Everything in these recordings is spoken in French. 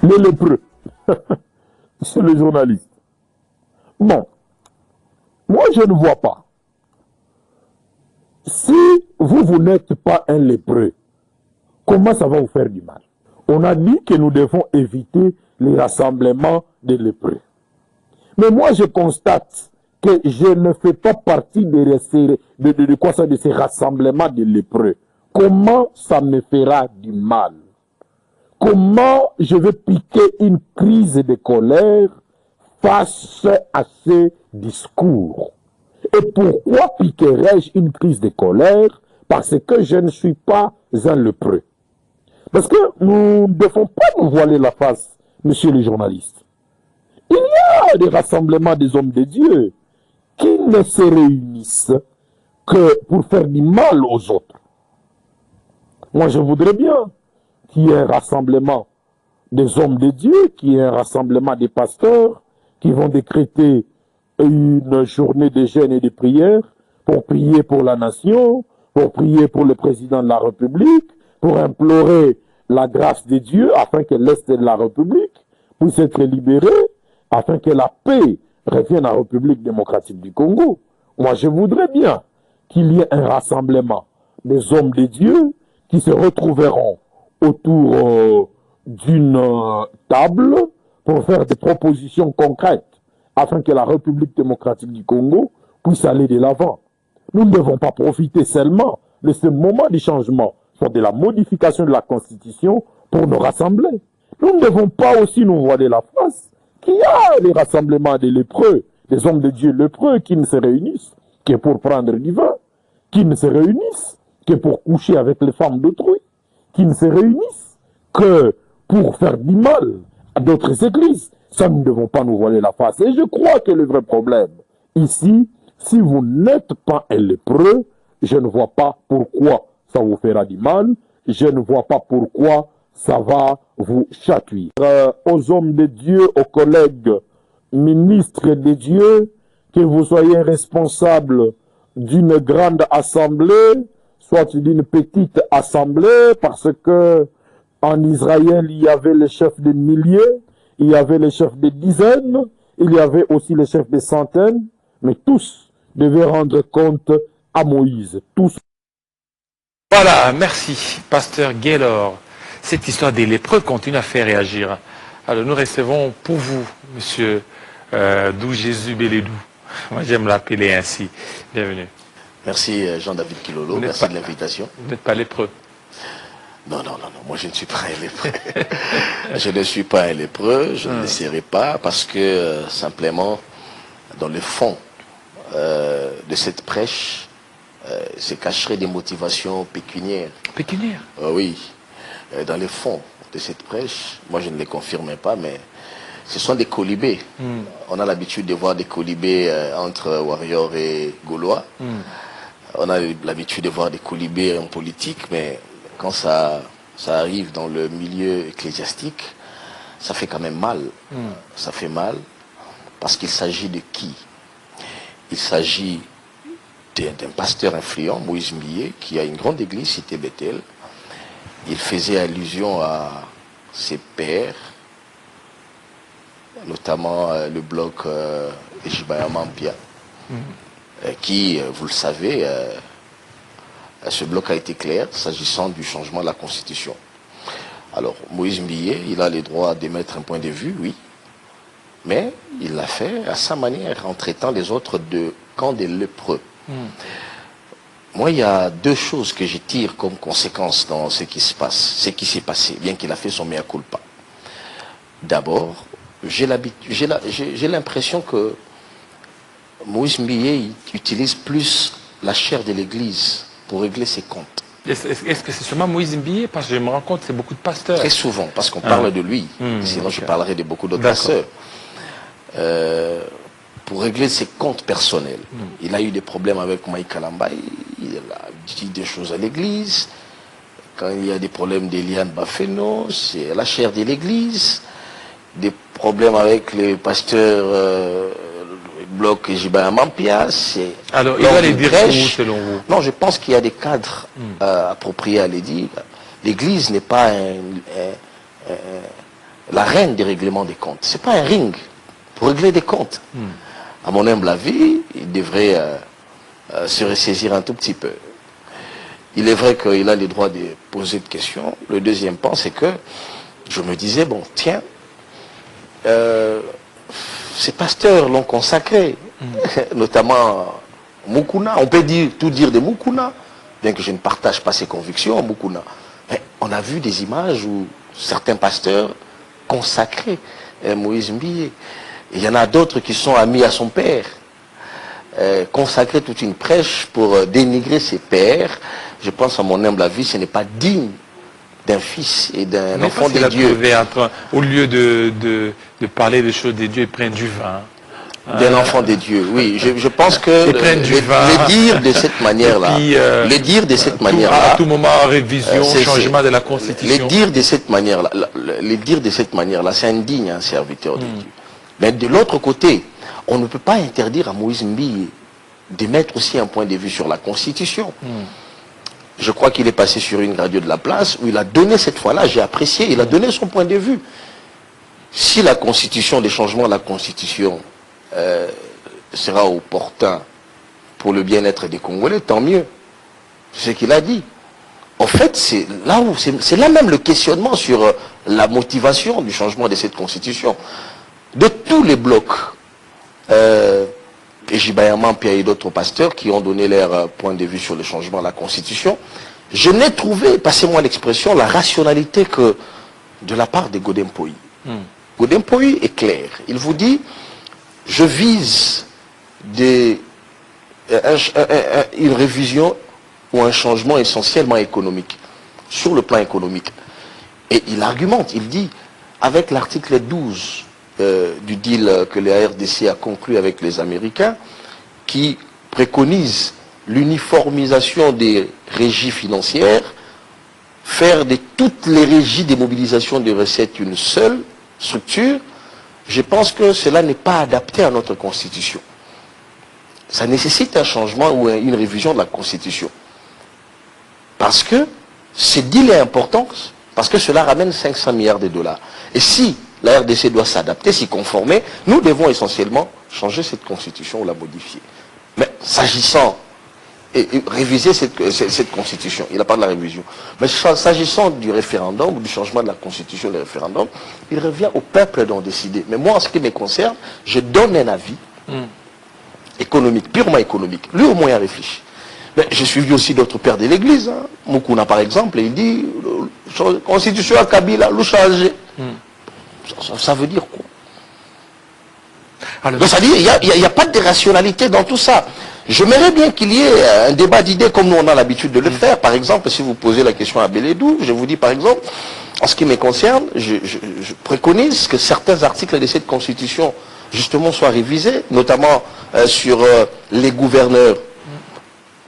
Les lépreux. C'est le journaliste. Bon, moi je ne vois pas. Si vous n'êtes pas un lépreux, comment ça va vous faire du mal? On a dit que nous devons éviter les rassemblements des lépreux. Mais moi je constate que je ne fais pas partie de ces rassemblements de lépreux. Comment ça me fera du mal? Comment je vais piquer une crise de colère face à ces discours? Et pourquoi piquerais-je une crise de colère? Parce que je ne suis pas un lépreux. Parce que nous ne devons pas nous voiler la face, monsieur le journaliste. Il y a des rassemblements des hommes de Dieu qui ne se réunissent que pour faire du mal aux autres. Moi, je voudrais bien qu'il y ait un rassemblement des hommes de Dieu, qu'il y ait un rassemblement des pasteurs qui vont décréter une journée de jeûne et de prière pour prier pour la nation, pour prier pour le président de la République, pour implorer la grâce de Dieu afin que l'Est de la République puisse être libéré, afin que la paix revienne à la République démocratique du Congo. Moi, je voudrais bien qu'il y ait un rassemblement des hommes de Dieu qui se retrouveront autour d'une table pour faire des propositions concrètes afin que la République démocratique du Congo puisse aller de l'avant. Nous ne devons pas profiter seulement de ce moment de changement, soit de la modification de la Constitution, pour nous rassembler. Nous ne devons pas aussi nous voiler la face qu'il y a les rassemblements des lépreux, des hommes de Dieu lépreux qui ne se réunissent que pour prendre du vin, qui ne se réunissent que pour coucher avec les femmes d'autrui, qui ne se réunissent que pour faire du mal à d'autres églises. Ça, nous ne devons pas nous voiler la face. Et je crois que le vrai problème, ici, si vous n'êtes pas un lépreux, je ne vois pas pourquoi ça vous fera du mal. Je ne vois pas pourquoi ça va vous chatouiller. Aux hommes de Dieu, aux collègues ministres de Dieu, que vous soyez responsables d'une grande assemblée, soit d'une petite assemblée, parce que en Israël, il y avait les chefs de milliers, il y avait les chefs de dizaines, il y avait aussi les chefs de centaines, mais tous devaient rendre compte à Moïse. Tous. Voilà, merci, pasteur Gaylor. Cette histoire des lépreux continue à faire réagir. Alors nous recevons pour vous, monsieur Dou Jésus Bélédou. Moi j'aime l'appeler ainsi. Bienvenue. Merci Jean-David Kilolo, merci de l'invitation. Vous n'êtes pas lépreux? Non, moi je ne suis pas un lépreux. Je ne suis pas un lépreux, je ne le serai pas, parce que simplement, dans le fond de cette prêche, se cacheraient des motivations pécuniaires. Pécuniaires? Oui, dans le fond de cette prêche, moi je ne les confirme pas, mais ce sont des colibés. On a l'habitude de voir des colibés entre warriors et gaulois. On a l'habitude de voir des colibés en politique, mais quand ça arrive dans le milieu ecclésiastique, ça fait quand même mal. Ça fait mal parce qu'il s'agit de qui? Il s'agit d'un pasteur influent, Moïse Mbié, qui a une grande église, cité Bethel. Il faisait allusion à ses pères, notamment le bloc Ejibaya Mampia, qui, vous le savez, ce bloc a été clair s'agissant du changement de la Constitution. Alors, Moïse Mbié, il a le droit d'émettre un point de vue, oui, mais il l'a fait à sa manière, en traitant les autres de camp des lépreux. Moi, il y a deux choses que je tire comme conséquence dans ce qui se passe, ce qui s'est passé, bien qu'il a fait son mea culpa. D'abord, j'ai l'impression que Moïse Mbié utilise plus la chair de l'Église pour régler ses comptes. Est-ce que c'est seulement Moïse Mbié? Parce que je me rends compte que c'est beaucoup de pasteurs. Très souvent, parce qu'on parle de lui. Sinon, je parlerai de beaucoup d'autres pasteurs. Pour régler ses comptes personnels. Il a eu des problèmes avec Mike Kalambay. Il a dit des choses à l'église. Quand il y a des problèmes d'Eliane Bafeno, c'est la chair de l'église. Des problèmes avec les pasteurs bloc Ejibaya Mampia. Alors, il va les dire où, selon vous? Non, je pense qu'il y a des cadres la reine des règlements des comptes. Ce n'est pas un ring pour régler des comptes. À mon humble avis, il devrait se ressaisir un tout petit peu. Il est vrai qu'il a le droit de poser des questions. Le deuxième point, c'est que je me disais, bon, tiens, ces pasteurs l'ont consacré, notamment Mukuna. On peut tout dire de Mukuna, bien que je ne partage pas ses convictions, Mukuna. Mais on a vu des images où certains pasteurs consacraient Moïse Mbiye. Il y en a d'autres qui sont amis à son père, consacrer toute une prêche pour dénigrer ses pères. Je pense, à mon humble avis, ce n'est pas digne d'un fils et d'un enfant de Dieu. Au lieu de parler des choses de Dieu, ils prennent du vin. D'un enfant de Dieu, oui. Je pense que les dire de cette manière-là, les dire de cette manière-là, à tout moment, révision, changement de la Constitution. Les dire de cette manière-là, c'est indigne à un serviteur de Dieu. Mais de l'autre côté, on ne peut pas interdire à Moïse Mbiye de mettre aussi un point de vue sur la Constitution. Je crois qu'il est passé sur une radio de la place où il a donné cette fois-là, j'ai apprécié, il a donné son point de vue. Si la Constitution, les changements de la Constitution sera opportun pour le bien-être des Congolais, tant mieux. C'est ce qu'il a dit. En fait, c'est là même le questionnement sur la motivation du changement de cette Constitution. De tous les blocs, Ejibaya Mampia et d'autres pasteurs qui ont donné leur point de vue sur le changement de la Constitution, je n'ai trouvé, passez-moi l'expression, la rationalité que de la part de Godem Poyi. Godem Poyi est clair. Il vous dit, je vise une révision ou un changement essentiellement économique, sur le plan économique. Et il argumente, il dit, avec l'article 12 du deal que la RDC a conclu avec les Américains, qui préconise l'uniformisation des régies financières, faire de toutes les régies des mobilisations de recettes une seule structure, je pense que cela n'est pas adapté à notre Constitution. Ça nécessite un changement ou une révision de la Constitution. Parce que ce deal est important, parce que cela ramène 500 milliards de dollars. Et si la RDC doit s'adapter, s'y conformer, nous devons essentiellement changer cette Constitution ou la modifier. Mais s'agissant, et réviser cette Constitution, il n'a pas de la révision, mais s'agissant du référendum, ou du changement de la Constitution, du référendum, il revient au peuple d'en décider. Mais moi, en ce qui me concerne, je donne un avis économique, purement économique. Lui, au moins, il a réfléchi. Mais j'ai suivi aussi d'autres pères de l'Église. Mukuna, par exemple, il dit, Constitution à Kabila, le changer. Ça veut dire quoi? Donc ça dit, il n'y a pas de rationalité dans tout ça. J'aimerais bien qu'il y ait un débat d'idées comme nous on a l'habitude de le faire. Par exemple, si vous posez la question à Beledou, je vous dis par exemple, en ce qui me concerne, je préconise que certains articles de cette Constitution justement soient révisés, notamment sur les gouverneurs.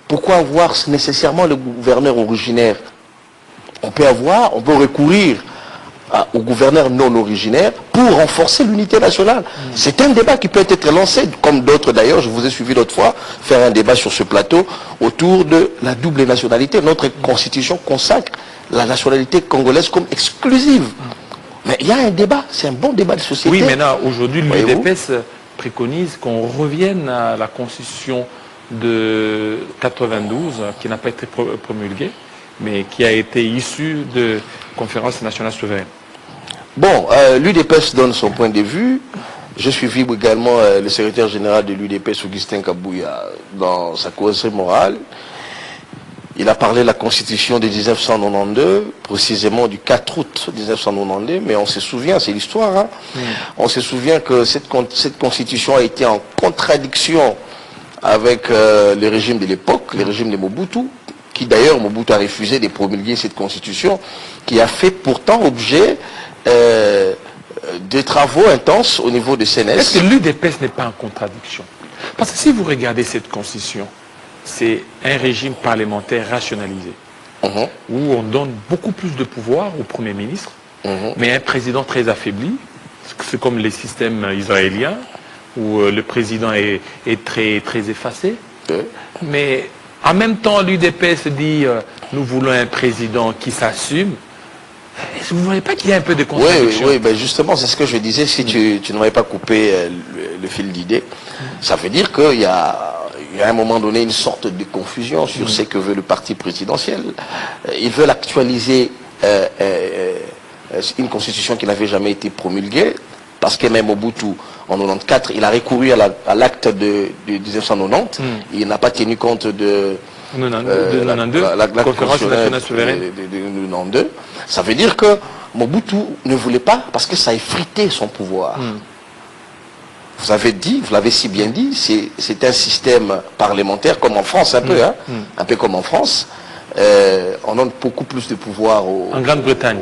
Pourquoi avoir nécessairement le gouverneur originaire? On peut recourir aux gouverneurs non originaires pour renforcer l'unité nationale. C'est un débat qui peut être lancé, comme d'autres d'ailleurs, je vous ai suivi l'autre fois, faire un débat sur ce plateau autour de la double nationalité. Notre Constitution consacre la nationalité congolaise comme exclusive. Mais il y a un débat, c'est un bon débat de société. Oui, maintenant, aujourd'hui, l'UDPS préconise qu'on revienne à la Constitution de 92, qui n'a pas été promulguée, mais qui a été issue de conférence nationale souveraine. Bon, l'UDPS donne son point de vue. J'ai suivi également le secrétaire général de l'UDPS, Augustin Kabouya, dans sa causerie morale. Il a parlé de la Constitution de 1992, précisément du 4 août 1992, mais on se souvient, c'est l'histoire, hein. On se souvient que cette Constitution a été en contradiction avec le régime de l'époque, le régime de Mobutu, qui d'ailleurs, Mobutu a refusé de promulguer cette Constitution, qui a fait pourtant objet de travaux intenses au niveau de CNS. Est-ce que l'UDPS n'est pas en contradiction? Parce que si vous regardez cette Constitution, c'est un régime parlementaire rationalisé, où on donne beaucoup plus de pouvoir au Premier ministre, mais un président très affaibli. C'est comme les systèmes israéliens, où le président est très, très effacé. Mais en même temps, l'UDPS dit nous voulons un président qui s'assume. Vous ne voyez pas qu'il y a un peu de contradiction? Oui, ben justement, c'est ce que je disais. Si tu ne m'avais pas coupé le fil d'idée, ça veut dire qu'il y a à un moment donné une sorte de confusion sur ce que veut le parti présidentiel. Ils veulent actualiser une constitution qui n'avait jamais été promulguée, parce que même Mobutu, en 1994, il a recouru à l'acte de 1990, il n'a pas tenu compte de... la conférence nationale souveraine de 1992. Ça veut dire que Mobutu ne voulait pas, parce que ça effritait son pouvoir. Vous avez dit, vous l'avez si bien dit, c'est un système parlementaire comme en France un peu, un peu comme en France. On donne beaucoup plus de pouvoir en Grande-Bretagne.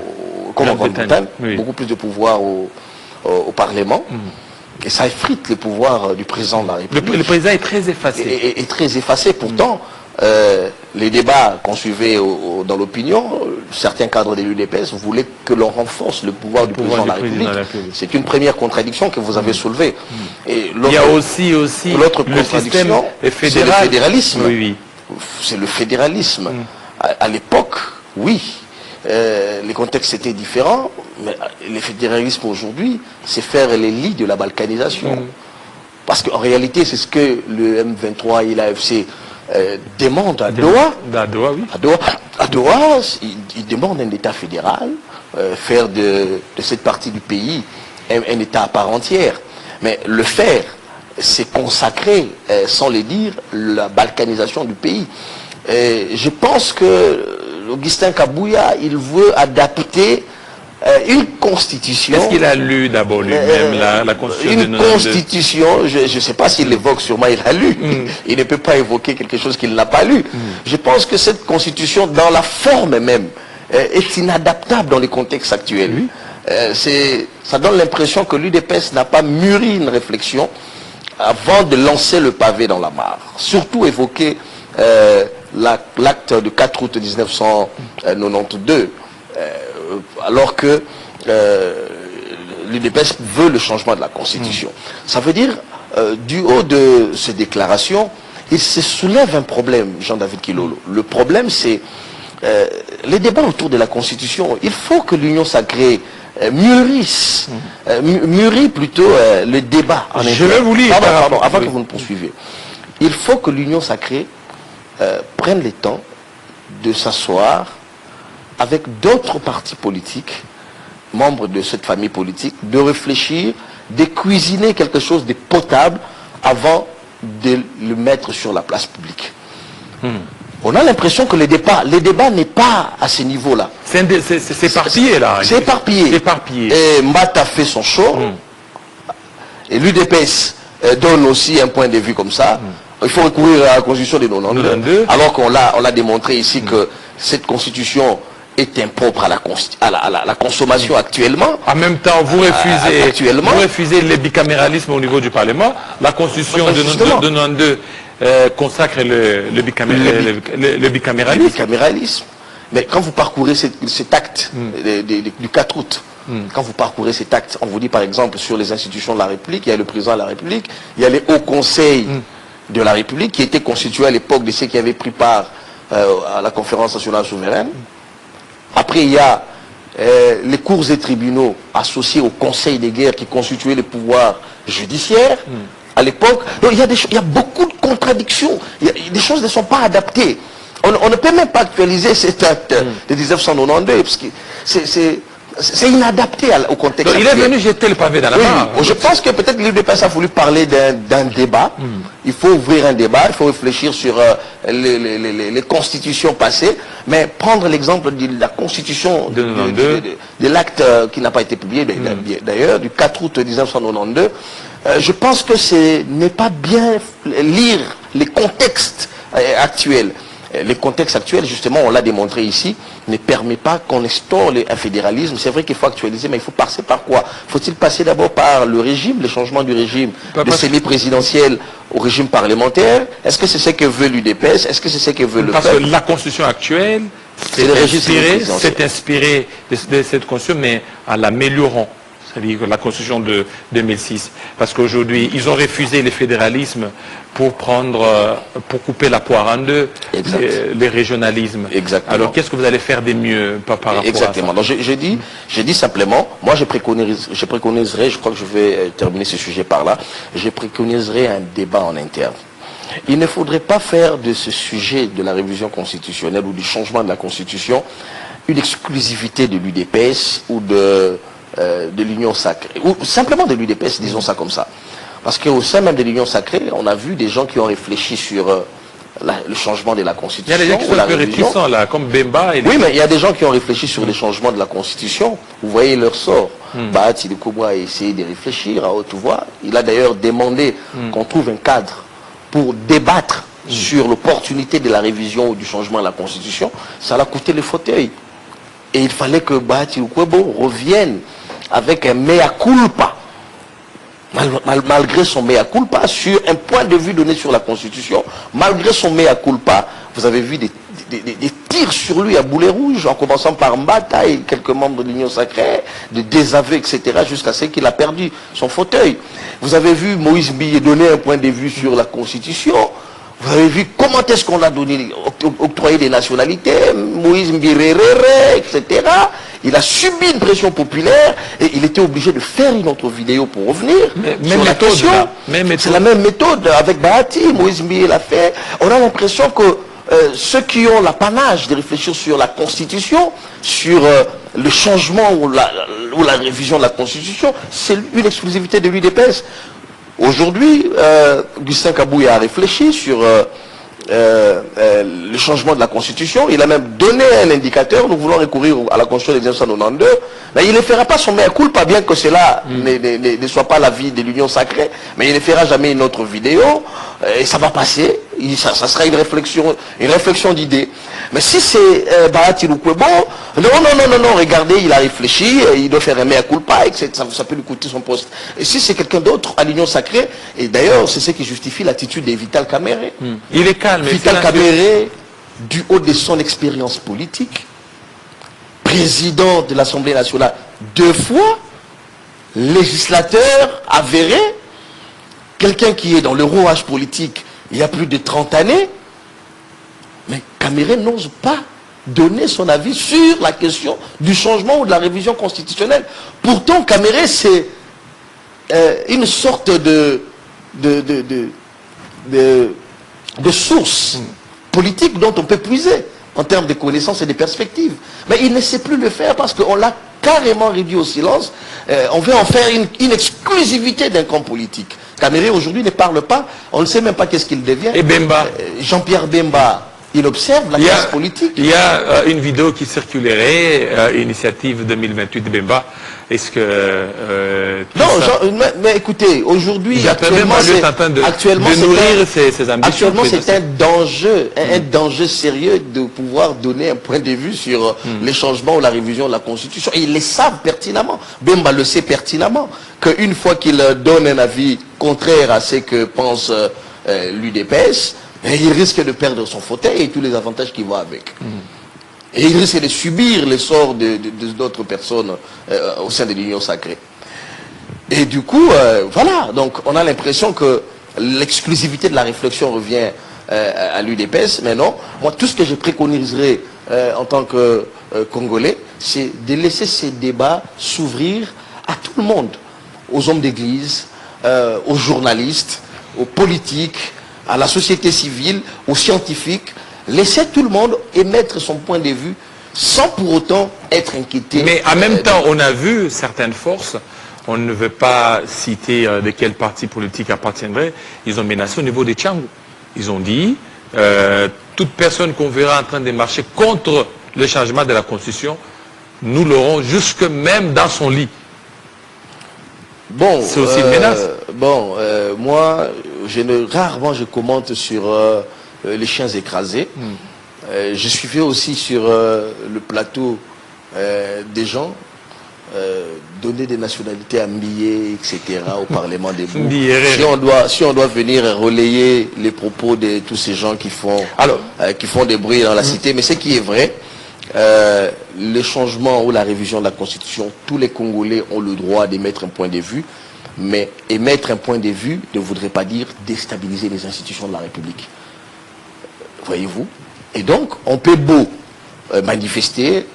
Comme en Grande-Bretagne, beaucoup plus de pouvoir au Parlement. Et ça effrite le pouvoir du président de la République. Le président est très effacé. Est très effacé. Pourtant, les débats qu'on suivait dans l'opinion, certains cadres de l'UDPS voulaient que l'on renforce le pouvoir du président de la République. C'est une première contradiction que vous avez soulevée. Et il y a aussi l'autre contradiction, c'est le fédéralisme. C'est le fédéralisme. À l'époque, oui, les contextes étaient différents, mais le fédéralisme aujourd'hui, c'est faire les lits de la balkanisation. Parce qu'en réalité, c'est ce que le M23 et l'AFC demandent à Doha. À Doha, ils demandent un État fédéral, faire de cette partie du pays un État à part entière. Mais le faire, c'est consacrer, sans le dire, la balkanisation du pays. Je pense que Augustin Kabouya, il veut adapter une constitution. Est-ce qu'il a lu d'abord lui-même la constitution une constitution, je ne sais pas s'il l'évoque, sûrement il a lu. Il ne peut pas évoquer quelque chose qu'il n'a pas lu. Je pense que cette constitution, dans la forme même, est inadaptable dans les contextes actuels. Ça donne l'impression que l'UDPS n'a pas mûri une réflexion avant de lancer le pavé dans la mare. Surtout évoquer l'acte du 4 août 1992, alors que l'UDPS veut le changement de la Constitution. Ça veut dire, du haut de ces déclarations, il se soulève un problème, Jean-David Kilolo. Le problème, c'est les débats autour de la Constitution. Il faut que l'Union sacrée mûrisse, mûrit plutôt le débat. Je vais vous lire. Pardon, avant que vous ne poursuiviez. Il faut que l'Union sacrée prenne le temps de s'asseoir avec d'autres partis politiques, membres de cette famille politique, de réfléchir, de cuisiner quelque chose de potable avant de le mettre sur la place publique. On a l'impression que le débat n'est pas à ce niveau-là. C'est éparpillé là. C'est éparpillé. Et Mbata fait son show. Et l'UDPS donne aussi un point de vue comme ça. Il faut recourir à la constitution de 1992, alors qu'on l'a démontré ici que cette constitution est impropre à la consommation actuellement. En même temps, vous refusez le bicaméralisme au niveau du Parlement. La constitution de 1992 consacre le bicaméralisme. Mais quand vous parcourez cet acte du 4 août, quand vous parcourez cet acte, on vous dit par exemple sur les institutions de la République, il y a le président de la République, il y a les hauts conseils de la République qui étaient constitués à l'époque de ceux qui avaient pris part à la conférence nationale souveraine. Après, il y a les cours et tribunaux associés au conseil des guerres qui constituaient le pouvoir judiciaire à l'époque. Donc il y a beaucoup de contradictions. Des choses ne sont pas adaptées. On ne peut même pas actualiser cet acte de 1992 parce que c'est inadapté au contexte. Donc, il est venu jeter le pavé dans la mare. Je pense que peut-être l'UDPS a voulu parler d'un débat. Il faut ouvrir un débat, il faut réfléchir sur les constitutions passées, mais prendre l'exemple de la constitution de l'acte qui n'a pas été publié d'ailleurs, du 4 août 1992, je pense que ce n'est pas bien lire les contextes actuels. Les contextes actuels, justement, on l'a démontré ici, ne permet pas qu'on instaure un fédéralisme. C'est vrai qu'il faut actualiser, mais il faut passer par quoi? Faut-il passer d'abord par le régime, le changement du régime de semi-présidentiel au régime parlementaire? Est-ce que c'est ce que veut l'UDPS? Est-ce que c'est ce que veut le peuple? Parce que la constitution actuelle s'est inspirée de cette constitution, mais en l'améliorant. c'est-à-dire la Constitution de 2006. Parce qu'aujourd'hui, ils ont refusé le fédéralisme pour couper la poire en deux, les régionalismes. Exactement. Alors, qu'est-ce que vous allez faire de mieux par rapport Exactement. à ça? Donc, j'ai dit simplement, moi je préconiserais, je crois que je vais terminer ce sujet par là, je préconiserais un débat en interne. Il ne faudrait pas faire de ce sujet de la révision constitutionnelle ou du changement de la Constitution une exclusivité de l'UDPS ou de l'Union sacrée, ou simplement de l'UDPS, disons ça comme ça. Parce qu'au sein même de l'Union sacrée, on a vu des gens qui ont réfléchi sur le changement de la Constitution. Il y a des gens qui sont un peu réticents là, comme Bemba. Oui, mais il y a des gens qui ont réfléchi sur les changements de la Constitution. Vous voyez leur sort. Bahati Lukuba a essayé de réfléchir à haute voix. Il a d'ailleurs demandé qu'on trouve un cadre pour débattre sur l'opportunité de la révision ou du changement de la Constitution. Ça l'a coûté le fauteuil. Et il fallait que Bahati Lukuba revienne avec un mea culpa, malgré son mea culpa, sur un point de vue donné sur la Constitution. Malgré son mea culpa, vous avez vu des tirs sur lui à boulet rouge, en commençant par Mbata et quelques membres de l'Union sacrée, des désaveux, etc., jusqu'à ce qu'il a perdu son fauteuil. Vous avez vu Moïse Billet donner un point de vue sur la Constitution. Vous avez vu comment est-ce qu'on a donné, octroyé des nationalités, Moïse Mbirerere, etc. Il a subi une pression populaire et il était obligé de faire une autre vidéo pour revenir sur la question. C'est la même méthode avec Bahati, Moïse Mbirerere l'a fait. On a l'impression que ceux qui ont l'apanage de réfléchir sur la Constitution, sur le changement ou la révision de la Constitution, c'est une exclusivité de l'UDPS. Aujourd'hui, Gustin Kabouya a réfléchi sur le changement de la Constitution. Il a même donné un indicateur. Nous voulons recourir à la Constitution de 1992. Mais il ne fera pas son mea culpa, bien que cela ne soit pas l'avis de l'Union sacrée. Mais il ne fera jamais une autre vidéo. Et ça va passer. Ça sera une réflexion d'idées. Mais si c'est Bahati Lukwebo, non, regardez, il a réfléchi, il doit faire un mea culpa, et que ça peut lui coûter son poste. Et si c'est quelqu'un d'autre à l'Union sacrée, et d'ailleurs, c'est ce qui justifie l'attitude de Vital Kamerhe. Il est calme. Vital Kamerhe, du haut de son expérience politique, président de l'Assemblée nationale 2 fois, législateur avéré, quelqu'un qui est dans le rouage politique il y a plus de 30 années, mais Kamerhe n'ose pas donner son avis sur la question du changement ou de la révision constitutionnelle. Pourtant, Kamerhe, c'est une sorte de source politique dont on peut puiser en termes de connaissances et de perspectives. Mais il ne sait plus le faire parce qu'on l'a carrément réduit au silence. On veut en faire une exclusivité d'un camp politique. Kamerhe aujourd'hui ne parle pas, on ne sait même pas qu'est-ce qu'il devient. Et Bemba Jean-Pierre Bemba, il observe la classe politique. Il y a une vidéo qui circulerait, initiative 2028 de Bemba. Est-ce que... mais écoutez, aujourd'hui, actuellement, c'est un danger sérieux de pouvoir donner un point de vue sur les changements ou la révision de la Constitution. Et ils le savent pertinemment. Bemba le sait pertinemment, qu'une fois qu'il donne un avis contraire à ce que pense l'UDPS, il risque de perdre son fauteuil et tous les avantages qui vont avec. Et il risque de subir les sorts d'autres personnes au sein de l'Union sacrée. Et du coup, voilà, donc on a l'impression que l'exclusivité de la réflexion revient à l'UDPS, mais non. Moi, tout ce que je préconiserais en tant que Congolais, c'est de laisser ces débats s'ouvrir à tout le monde, aux hommes d'église, aux journalistes, aux politiques, à la société civile, aux scientifiques. Laisser tout le monde émettre son point de vue sans pour autant être inquiété. Mais en même temps, on a vu certaines forces, on ne veut pas citer de quel parti politique appartiendrait, ils ont menacé au niveau des Tchangou. Ils ont dit, toute personne qu'on verra en train de marcher contre le changement de la Constitution, nous l'aurons jusque même dans son lit. Bon, c'est aussi une menace. Moi, rarement je commente sur les chiens écrasés. Je suivais aussi sur le plateau des gens donner des nationalités à Mbilé, etc. au Parlement des Bou. Si on doit venir relayer les propos de tous ces gens qui font des bruits dans la cité, mais ce qui est vrai, les changements ou la révision de la Constitution, tous les Congolais ont le droit d'émettre un point de vue, mais émettre un point de vue ne voudrait pas dire déstabiliser les institutions de la République. Voyez-vous? Et donc, on peut beau manifester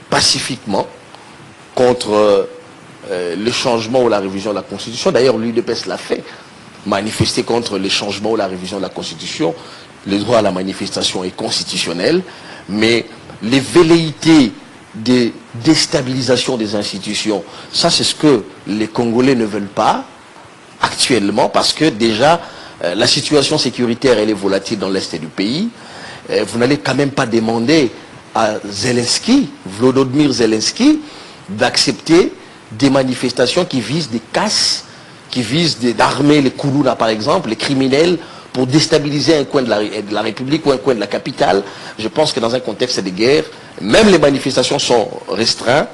pacifiquement contre le changement ou la révision de la Constitution. D'ailleurs, l'UDPS l'a fait. Manifester contre les changements ou la révision de la Constitution. Le droit à la manifestation est constitutionnel, mais les velléités de déstabilisation des institutions, ça c'est ce que les Congolais ne veulent pas actuellement, parce que déjà la situation sécuritaire elle est volatile dans l'est du pays. Vous n'allez quand même pas demander à Zelensky, Volodymyr Zelensky, d'accepter des manifestations qui visent des casses, qui visent d'armer les Koulouna par exemple, les criminels, pour déstabiliser un coin de la République ou un coin de la capitale. Je pense que dans un contexte de guerre, même les manifestations sont restreintes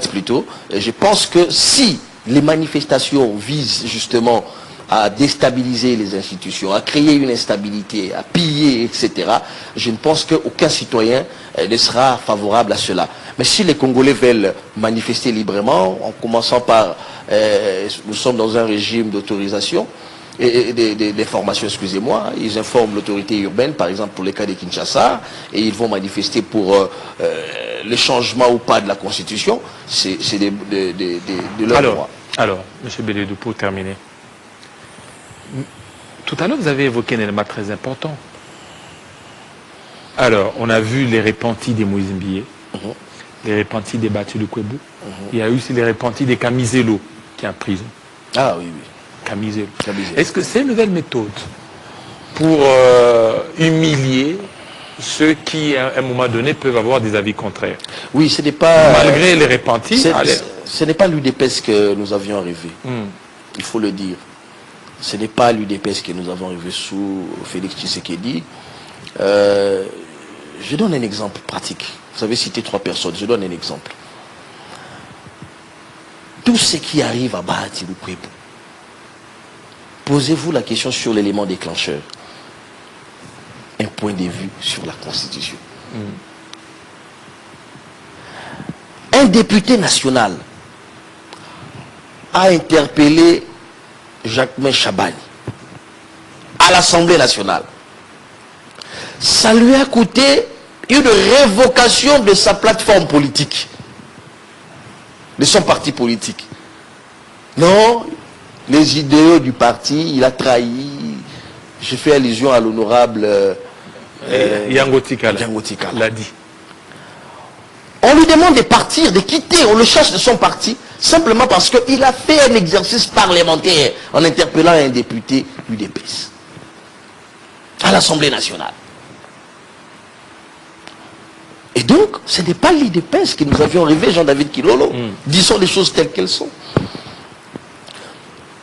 plutôt. Et je pense que si les manifestations visent justement à déstabiliser les institutions, à créer une instabilité, à piller, etc., je ne pense qu'aucun citoyen ne sera favorable à cela. Mais si les Congolais veulent manifester librement, en commençant par, nous sommes dans un régime d'autorisation, et des formations, excusez-moi, ils informent l'autorité urbaine, par exemple pour les cas de Kinshasa, et ils vont manifester pour le changement ou pas de la Constitution, c'est de leur droit. Alors, M. Bélédou, pour terminer, tout à l'heure vous avez évoqué un élément très important. Alors, on a vu les repentis des Moïse Mbié, les repentis des Batu de Kwebu, il y a eu aussi les repentis des Kamizelo qui est en prison. Ah oui, oui. Kamizelo. Est-ce que c'est une nouvelle méthode pour humilier ceux qui, à un moment donné, peuvent avoir des avis contraires? Oui, ce n'est pas... Malgré les repentis... Ce n'est pas l'UDPS que nous avions rêvé. Il faut le dire. Ce n'est pas l'UDPS que nous avons rêvé sous Félix Tshisekedi. Je donne un exemple pratique. Vous avez cité 3 personnes. Je donne un exemple. Tout ce qui arrive à Bahati Lukwebo, posez-vous la question sur l'élément déclencheur. Un point de vue sur la Constitution. Un député national a interpellé Jacquemain Chabani à l'Assemblée nationale. Ça lui a coûté une révocation de sa plateforme politique, de son parti politique. Non, les idéaux du parti, il a trahi. Je fais allusion à l'honorable Yango Tikala l'a dit. On lui demande de partir, de quitter, on le cherche de son parti, simplement parce qu'il a fait un exercice parlementaire en interpellant un député UDPS à l'Assemblée nationale. Et donc, ce n'est pas l'UDPS que nous avions rêvé, Jean-David Kilolo. Disons les choses telles qu'elles sont.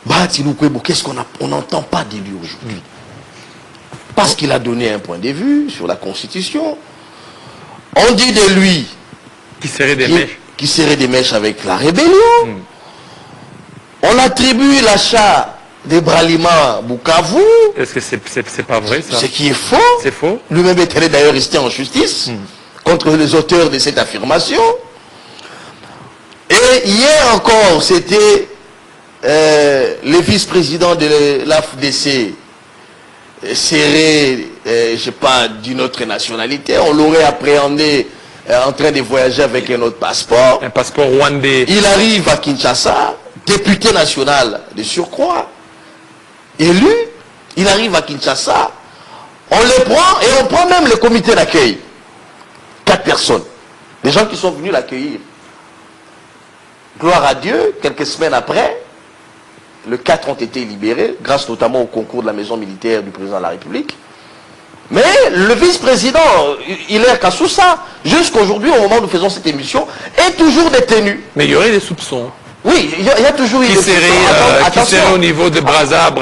Bahati Lukwebo, qu'est-ce qu'on n'entend pas de lui aujourd'hui? Parce qu'il a donné un point de vue sur la Constitution. On dit de lui qui serait des mèches avec la rébellion. On attribue l'achat des Bralima Bukavu. Est-ce que c'est pas vrai ça? Ce qui est faux. C'est faux. Lui-même est d'ailleurs resté en justice contre les auteurs de cette affirmation. Et hier encore, c'était le vice-président de l'AFDC, serré, je sais pas, d'une autre nationalité. On l'aurait appréhendé en train de voyager avec un autre passeport. Un passeport rwandais. Il arrive à Kinshasa, député national de surcroît, élu. Il arrive à Kinshasa, on le prend et on prend même le comité d'accueil. 4 personnes. Des gens qui sont venus l'accueillir. Gloire à Dieu, quelques semaines après, les 4 ont été libérés, grâce notamment au concours de la maison militaire du président de la République. Mais le vice-président, Hilaire Kassoussa, jusqu'aujourd'hui, au moment où nous faisons cette émission, est toujours détenu. Mais il y aurait des soupçons. Oui, il y a toujours eu des soupçons. Qui serait au niveau de Brazza,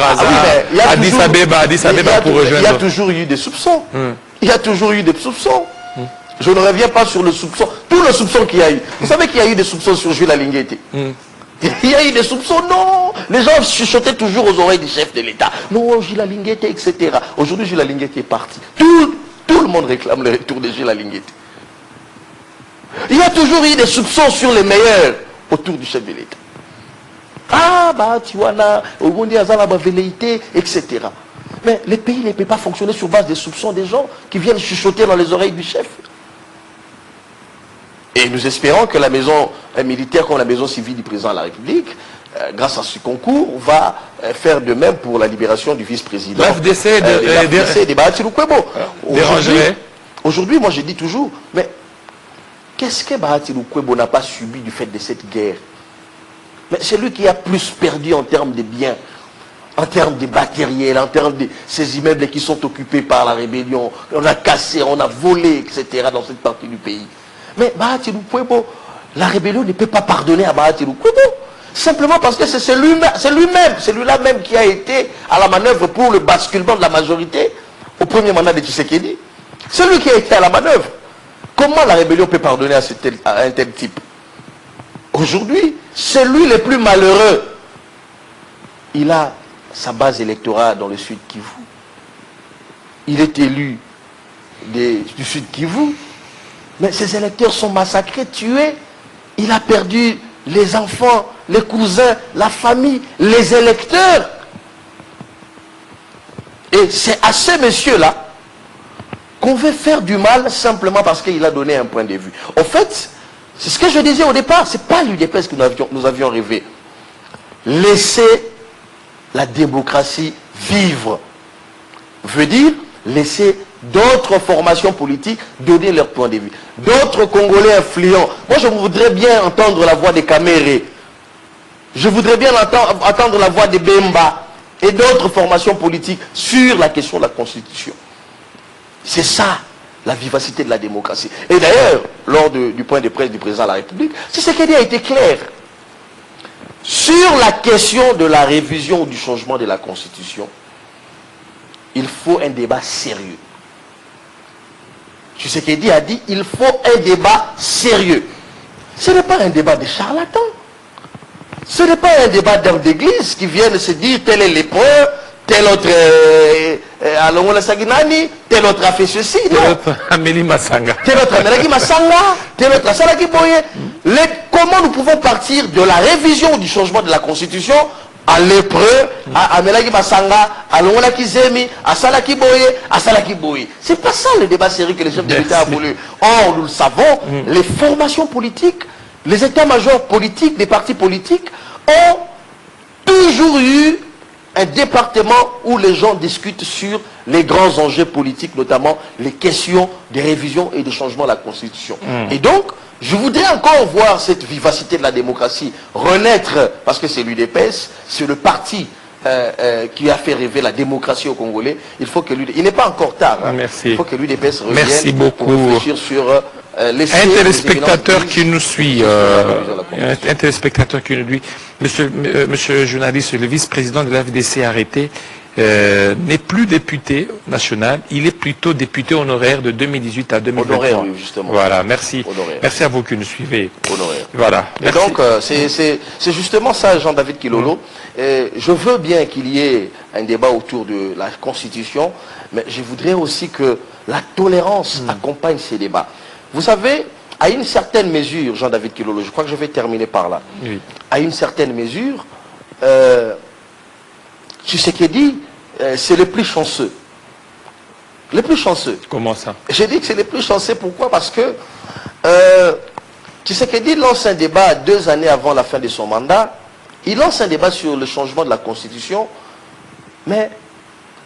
Addis Abeba pour rejoindre. Il y a toujours eu des soupçons. Il y a toujours eu des soupçons. Je ne reviens pas sur le soupçon. Tous les soupçons qu'il y a eu. Vous savez qu'il y a eu des soupçons sur Jules Alinguete. Il y a eu des soupçons, non. Les gens chuchotaient toujours aux oreilles du chef de l'État. Non, Jules Alinguete, etc. Aujourd'hui, Jules Alinguete est parti. Tous Tout le monde réclame le retour de Gilles Alinguete. Il y a toujours eu des soupçons sur les meilleurs autour du chef de l'État. Ah, bah, tu vois, au monde, il y a la velléité, etc. Mais les pays ne peuvent pas fonctionner sur base des soupçons des gens qui viennent chuchoter dans les oreilles du chef. Et nous espérons que la maison militaire comme la maison civile du président de la République, grâce à ce concours, va faire de même pour la libération du vice-président. L'FDC de Bahatirou Kwebo. Aujourd'hui, moi je dis toujours, mais qu'est-ce que Bahatirou Kwebo n'a pas subi du fait de cette guerre? Mais c'est lui qui a plus perdu en termes de biens, en termes de matériel, en termes de ces immeubles qui sont occupés par la rébellion. On a cassé, on a volé, etc. dans cette partie du pays. Mais Bahatirou Kwebo, la rébellion ne peut pas pardonner à Bahatirou Kwebo. Simplement parce que c'est celui-là même qui a été à la manœuvre pour le basculement de la majorité au premier mandat de Tshisekedi. C'est lui qui a été à la manœuvre. Comment la rébellion peut pardonner à un tel type? Aujourd'hui, c'est lui le plus malheureux. Il a sa base électorale dans le Sud Kivu. Il est élu du Sud Kivu. Mais ses électeurs sont massacrés, tués. Il a perdu les enfants, les cousins, la famille, les électeurs. Et c'est à ce monsieur-là qu'on veut faire du mal simplement parce qu'il a donné un point de vue. En fait, c'est ce que je disais au départ, ce n'est pas l'UDPS que nous avions rêvé. Laisser la démocratie vivre veut dire laisser d'autres formations politiques donner leur point de vue. D'autres Congolais influents. Moi, je voudrais bien entendre la voix des Kaméré. Je voudrais bien entendre la voix des Bemba et d'autres formations politiques sur la question de la Constitution. C'est ça, la vivacité de la démocratie. Et d'ailleurs, lors du point de presse du président de la République, c'est ce qu'il a été clair. Sur la question de la révision ou du changement de la Constitution, il faut un débat sérieux. Tshisekedi a dit il faut un débat sérieux. Ce n'est pas un débat de charlatans. Ce n'est pas un débat d'hommes d'église qui viennent se dire tel est lépreux, tel autre Alongola Saginani, tel autre a fait ceci. Tel autre Amélie Massanga. Tel autre Amélie Massanga, tel autre Asalaki Boye. Comment nous pouvons partir de la révision du changement de la Constitution à lépreux, à Amelaki Massanga, à Longola Kizemi, à Salaki Boye, à Salaki Boye. C'est pas ça le débat sérieux que les chefs de l'État a voulu. Or, nous le savons, les formations politiques, les états-majors politiques, des partis politiques ont toujours eu un département où les gens discutent sur les grands enjeux politiques, notamment les questions des révisions et des changements de la Constitution. Et donc, je voudrais encore voir cette vivacité de la démocratie renaître, parce que c'est l'UDPS, c'est le parti qui a fait rêver la démocratie aux Congolais. Il faut que l'UDPS, il n'est pas encore tard, hein. Merci. Il faut que l'UDPS revienne. Merci beaucoup. Pour réfléchir sur un téléspectateur qui nous suit, un téléspectateur qui nous suit, monsieur le journaliste, le vice-président de l'AFDC arrêté, n'est plus député national, il est plutôt député honoraire de 2018 à 2023. Honoraire, oui, justement. Voilà, merci. Honoraire. Merci à vous qui nous suivez. Honoraire. Voilà. Et donc, c'est justement ça, Jean-David Kilolo. Je veux bien qu'il y ait un débat autour de la Constitution, mais je voudrais aussi que la tolérance accompagne ces débats. Vous savez, à une certaine mesure, Jean-David Kilolo, je crois que je vais terminer par là. Oui. À une certaine mesure, Tshisekedi, c'est le plus chanceux. Le plus chanceux. Comment ça? J'ai dit que c'est le plus chanceux. Pourquoi? Parce que Tshisekedi lance un débat 2 années avant la fin de son mandat. Il lance un débat sur le changement de la Constitution. Mais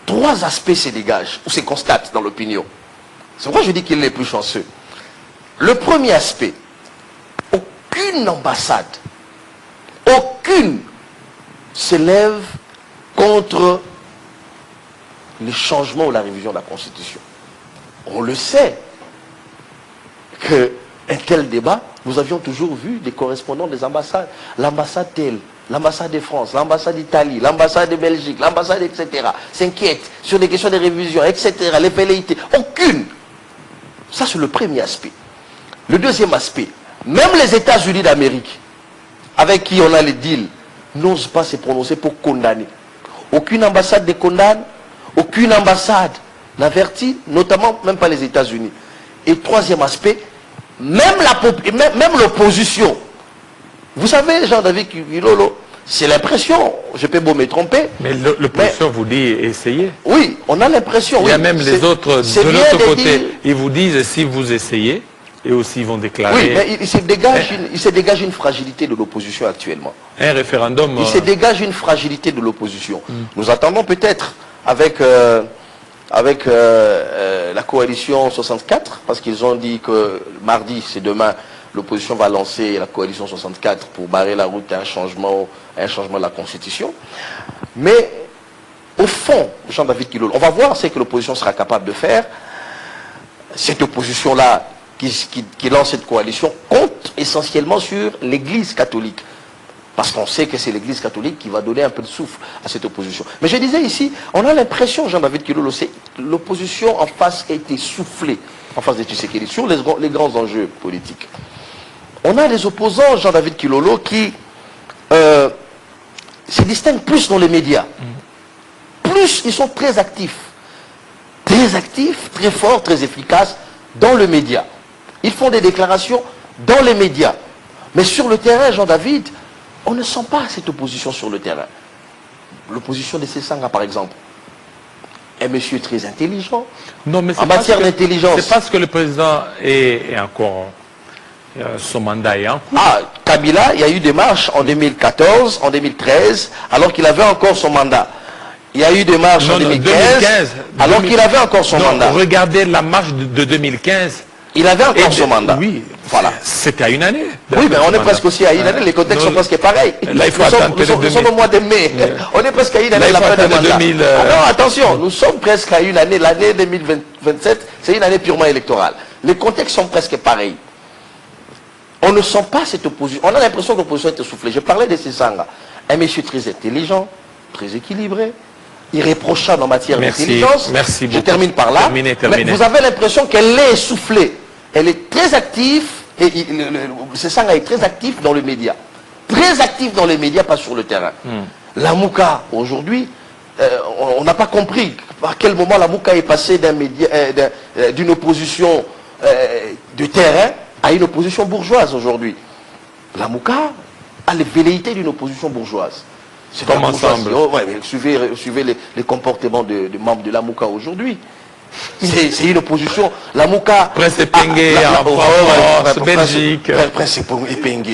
3 aspects se dégagent, ou se constatent dans l'opinion. C'est pourquoi je dis qu'il est le plus chanceux. Le premier aspect, aucune ambassade, aucune s'élève contre le changement ou la révision de la Constitution. On le sait qu'un tel débat, nous avions toujours vu des correspondants des ambassades. L'ambassade telle, l'ambassade de France, l'ambassade d'Italie, l'ambassade de Belgique, l'ambassade, etc. s'inquiètent sur des questions de révision, etc. Les velléités. Aucune. Ça, c'est le premier aspect. Le deuxième aspect, même les États-Unis d'Amérique, avec qui on a les deals, n'osent pas se prononcer pour condamner. Aucune ambassade ne condamne, aucune ambassade n'avertit notamment même pas les États-Unis. Et troisième aspect, même l'opposition. Vous savez, Jean-David Kilolo, c'est l'impression, je peux beau me tromper. Mais l'opposition vous dit essayez. Oui, on a l'impression. Il y a oui, même les autres de l'autre côté. Ils vous disent si vous essayez, et aussi ils vont déclarer. Oui, mais il se dégage une fragilité de l'opposition actuellement. Un référendum. Il se dégage une fragilité de l'opposition. Nous attendons peut-être avec la coalition 64, parce qu'ils ont dit que mardi, c'est demain, l'opposition va lancer la coalition 64 pour barrer la route à un changement de la Constitution. Mais au fond, Jean-David Kilolo, on va voir ce que l'opposition sera capable de faire. Cette opposition-là qui lance cette coalition compte essentiellement sur l'Église catholique. Parce qu'on sait que c'est l'Église catholique qui va donner un peu de souffle à cette opposition. Mais je disais ici, on a l'impression, Jean-David Kilolo, l'opposition en face a été soufflée, en face de Tshisekedi, sur les grands enjeux politiques. On a les opposants, Jean-David Kilolo, qui se distinguent plus dans les médias. Plus ils sont très actifs, très forts, très efficaces dans le média. Ils font des déclarations dans les médias. Mais sur le terrain, Jean-David, on ne sent pas cette opposition sur le terrain. L'opposition de Sesanga, par exemple, un monsieur très intelligent. Non, mais en matière d'intelligence. C'est parce que le président est encore... son mandat est en cours. Ah, Kabila, il y a eu des marches en 2014, en 2013, alors qu'il avait encore son mandat. Il y a eu des marches en 2015, alors qu'il avait encore son mandat. Regardez la marche de 2015. Il avait encore son mandat. Oui, voilà. C'était à une année. Oui, mais on est presque aussi à une année. Les contextes sont presque pareils. Là, il faut nous sommes au mois de mai. On est presque à une année de la fin de mandat. Alors attention, nous sommes presque à une année. L'année 2027, c'est une année purement électorale. Les contextes sont presque pareils. On ne sent pas cette opposition. On a l'impression que l'opposition est essoufflée. Je parlais de Sesanga. Un monsieur très intelligent, très équilibré, irréprochable en matière d'intelligence. Merci beaucoup. Je termine par là. Terminé. Mais vous avez l'impression qu'elle est essoufflée. Elle est très active, et Sesanga est très actif dans le média. Très actif dans les médias, pas sur le terrain. La Mouka, aujourd'hui, on n'a pas compris à quel moment la Mouka est passée d'une opposition de terrain à une opposition bourgeoise aujourd'hui. La Mouka a les velléités d'une opposition bourgeoise. C'est comme ensemble. Suivez les comportements des membres de la Mouka aujourd'hui. C'est une opposition. La Mouka. Prince Epengue en Belgique. Prince Epengue,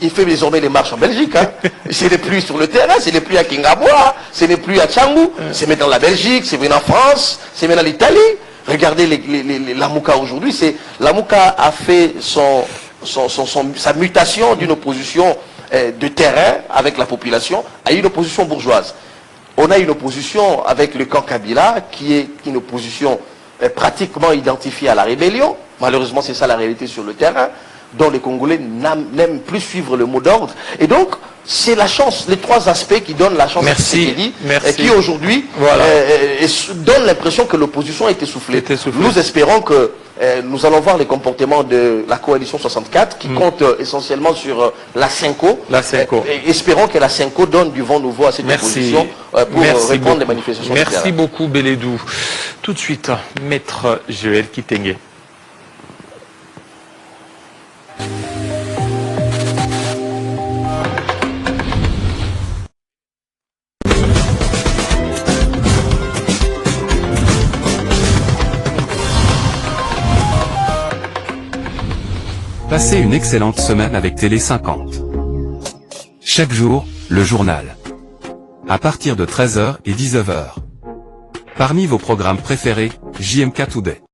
il fait désormais les marches en Belgique. Hein. Ce n'est plus sur le terrain, ce n'est plus à Kingaboua, ce n'est plus à Tchangou, c'est maintenant la Belgique, c'est maintenant en France, c'est maintenant l'Italie. Regardez la Mouka aujourd'hui. La Mouka a fait sa mutation d'une opposition de terrain avec la population à une opposition bourgeoise. On a une opposition avec le camp Kabila qui est une opposition pratiquement identifiée à la rébellion. Malheureusement, c'est ça la réalité sur le terrain, dont les Congolais n'aiment plus suivre le mot d'ordre. Et donc, c'est la chance, les trois aspects qui donnent la chance à Tshisekedi, qui aujourd'hui donnent l'impression que l'opposition est essoufflée. Nous espérons que nous allons voir les comportements de la coalition 64 qui compte essentiellement sur la Cinco. Espérons que la Cinco donne du vent nouveau à cette opposition pour répondre aux manifestations. Merci beaucoup Beledou. Tout de suite, Maître Joël Kitenge. Passez une excellente semaine avec Télé 50. Chaque jour, le journal. À partir de 13h et 19h. Parmi vos programmes préférés, JMK Today.